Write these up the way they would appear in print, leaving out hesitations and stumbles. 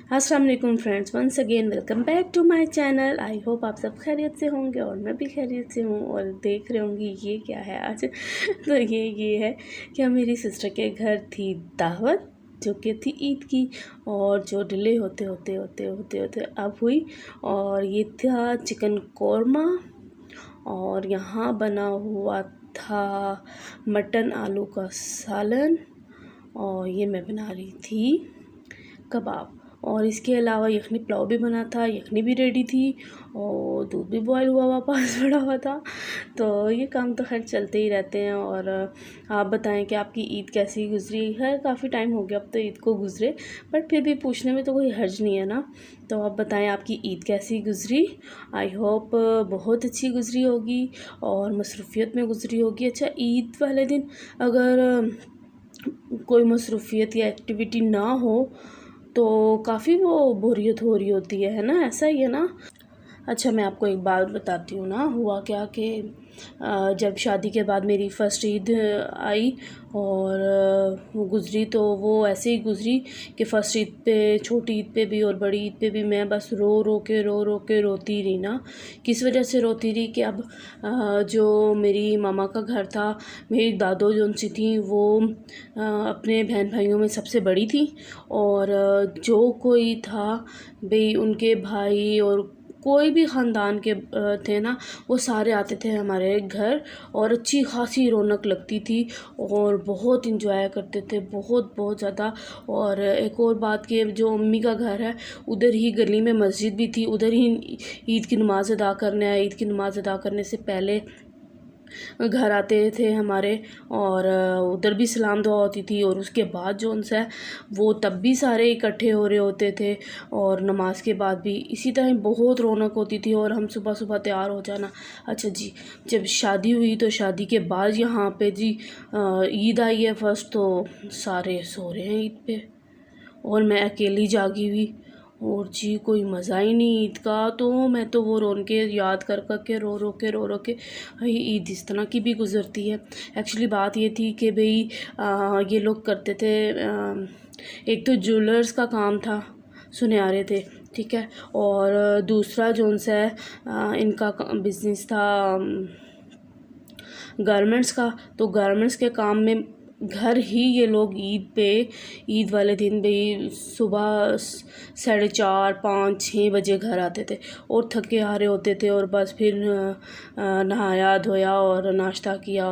अस्सलाम वालेकुम friends, once again welcome back to my channel. I hope आप सब खैरियत से होंगे और मैं भी खैरियत से हूँ। और देख रहे होंगे ये क्या है आज तो ये है कि मेरी सिस्टर के घर थी दावत, जो कि थी ईद की, और जो डिले होते होते होते होते होते अब हुई। और ये था चिकन कौरमा, और यहाँ बना हुआ था मटन आलू का सालन, और ये मैं बना रही थी कबाब। और इसके अलावा यखनी पुलाव भी बना था, यखनी भी रेडी थी, और दूध भी बॉयल हुआ हुआ पास पड़ा हुआ था। तो ये काम तो खैर चलते ही रहते हैं। और आप बताएं कि आपकी ईद कैसी गुजरी है। काफ़ी टाइम हो गया अब तो ईद को गुजरे, बट फिर भी पूछने में तो कोई हर्ज नहीं है ना। तो आप बताएं आपकी ईद कैसी गुजरी। आई होप बहुत अच्छी गुजरी होगी और मसरूफ़ियत में गुजरी होगी। अच्छा, ईद वाले दिन अगर कोई मसरूफ़ियत या एक्टिविटी ना हो तो काफ़ी वो बोरियत हो रही होती है ना, ऐसा ही है ना। अच्छा, मैं आपको एक बात बताती हूँ ना, हुआ क्या कि जब शादी के बाद मेरी फ़र्स्ट ईद आई और वो गुज़री, तो वो ऐसे ही गुज़री कि फ़र्स्ट ईद पे, छोटी ईद पे भी और बड़ी ईद पे भी मैं बस रो के रोती रही ना। किस वजह से रोती रही कि अब जो मेरी मामा का घर था, मेरी दादो जो उनसी थी, वो अपने बहन भाइयों में सबसे बड़ी थी। और जो कोई था भाई, उनके भाई और कोई भी ख़ानदान के थे ना, वो सारे आते थे हमारे घर, और अच्छी खासी रौनक लगती थी और बहुत इंजॉय करते थे, बहुत बहुत ज़्यादा। और एक और बात कि जो अम्मी का घर है, उधर ही गली में मस्जिद भी थी, उधर ही ईद की नमाज़ अदा करने आए। ईद की नमाज़ अदा करने से पहले घर आते थे हमारे, और उधर भी सलाम दुआ होती थी, और उसके बाद जो उनसे वो तब भी सारे इकट्ठे हो रहे होते थे, और नमाज के बाद भी इसी तरह बहुत रौनक होती थी। और हम सुबह सुबह तैयार हो जाना। अच्छा जी, जब शादी हुई तो शादी के बाद यहाँ पे जी ईद आई है फर्स्ट, तो सारे सो रहे हैं ईद पे और मैं अकेली जागी हुई, और जी कोई मज़ा ही नहीं ईद का। तो मैं तो वो रोन के याद कर के रो के भाई ईद इस तरह की भी गुज़रती है। एक्चुअली बात ये थी कि भाई ये लोग करते थे, एक तो ज्वेलर्स का काम था, सुनहरे थे, ठीक है, और दूसरा जो उनसे इनका बिज़नेस था गारमेंट्स का। तो गारमेंट्स के काम में घर ही ये लोग ईद वाले दिन भी सुबह 4:30-5-6 बजे घर आते थे, और थके हारे होते थे, और बस फिर नहाया धोया और नाश्ता किया,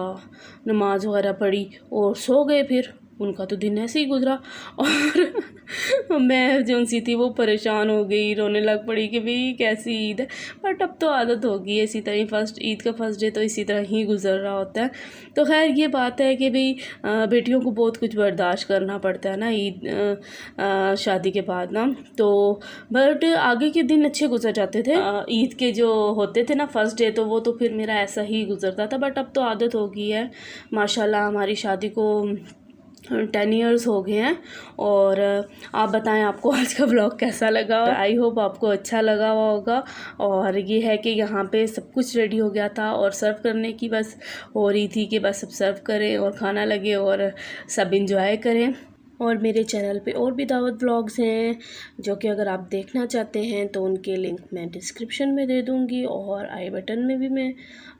नमाज वगैरह पढ़ी और सो गए। फिर उनका तो दिन ऐसे ही गुजरा। और मैं जो सी थी वो परेशान हो गई, रोने लग पड़ी कि भाई कैसी ईद है। बट अब तो आदत हो गई है, इसी तरह ही ईद का फर्स्ट डे तो इसी तरह ही गुजर रहा होता है। तो खैर ये बात है कि भाई बेटियों को बहुत कुछ बर्दाश्त करना पड़ता है ना ईद शादी के बाद ना। तो बट आगे के दिन अच्छे गुजर जाते थे। ईद के जो होते थे ना फर्स्ट डे, तो वो तो फिर मेरा ऐसा ही गुजरता था। बट अब तो आदत हो गई है माशाल्लाह। हमारी शादी को 10 ईयर्स हो गए हैं। और आप बताएं आपको आज का व्लॉग कैसा लगा। आई होप आपको अच्छा लगा हुआ होगा। और ये है कि यहाँ पे सब कुछ रेडी हो गया था, और सर्व करने की बस हो रही थी कि बस सब सर्व करें और खाना लगे और सब इंजॉय करें। और मेरे चैनल पे और भी दावत व्लॉग्स हैं, जो कि अगर आप देखना चाहते हैं तो उनके लिंक मैं डिस्क्रिप्शन में दे दूँगी, और आई बटन में भी मैं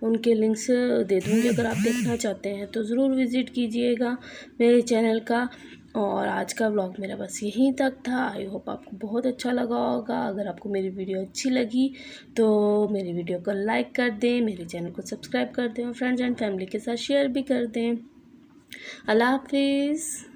उनके लिंक्स दे दूँगी। अगर आप देखना चाहते हैं तो ज़रूर विज़िट कीजिएगा मेरे चैनल का। और आज का व्लॉग मेरा बस यहीं तक था। आई होप आपको बहुत अच्छा लगा होगा। अगर आपको मेरी वीडियो अच्छी लगी तो मेरी वीडियो को लाइक कर दें, मेरे चैनल को सब्सक्राइब कर दें, और फ्रेंड्स एंड फैमिली के साथ शेयर भी कर दें। अल्लाह हाफिज़।